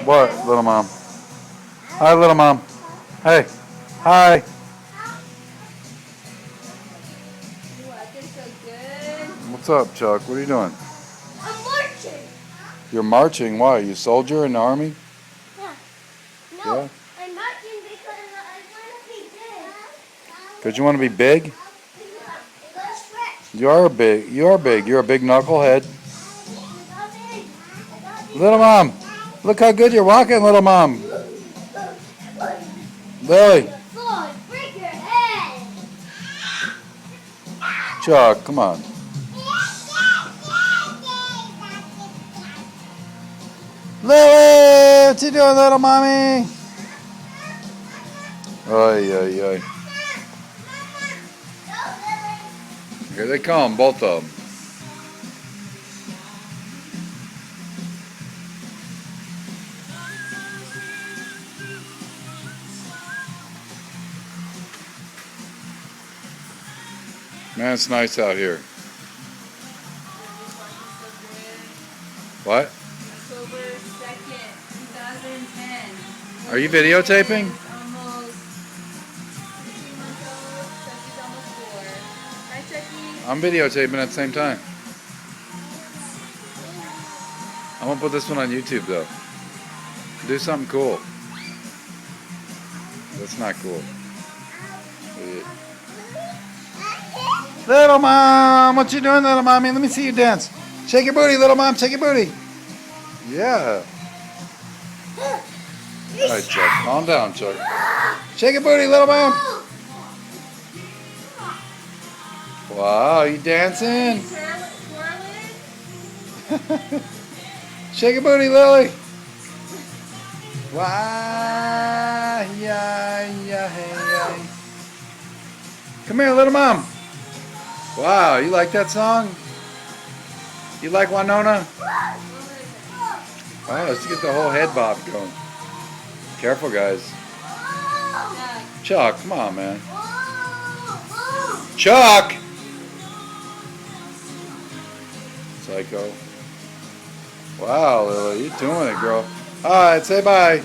What, little mom? Hi, little mom. Hey. Hi. You walking so good? What's up, Chuck? What are you doing? I'm marching. You're marching. Why? You soldier in the army? Yeah. No, Yeah. I'm marching because I want to be big. Because you want to be big? Go stretch. You are big. You are big. You're a big knucklehead. I got big. I got big. Little mom. Look how good you're walking, little mom. Lily. Floyd, break your head. Chuck, come on. Lily, what you doing, little mommy? Ay, ay, ay. Here they come, both of them. Man, it's nice out here. What? October 2nd, 2010. Are you videotaping? Almost 2 months old. Chucky's almost 4. Hi, Chucky. I'm videotaping at the same time. I'm gonna put this one on YouTube though. Do something cool. That's not cool. Little mom, what you doing, little mommy? Let me see you dance. Shake your booty, little mom. Shake your booty. Yeah. All right, Chuck. Calm down, Chuck. Shake your booty, little mom. Wow, you dancing? Shake your booty, Lily. Why, yeah, yeah, hey, yeah. Come here, little mom. Wow, you like that song? You like Winona? Wow, let's get the whole head bob going. Careful, guys. Chuck, come on, man. Chuck! Psycho. Wow, Lily, you're doing it, girl. All right, say bye.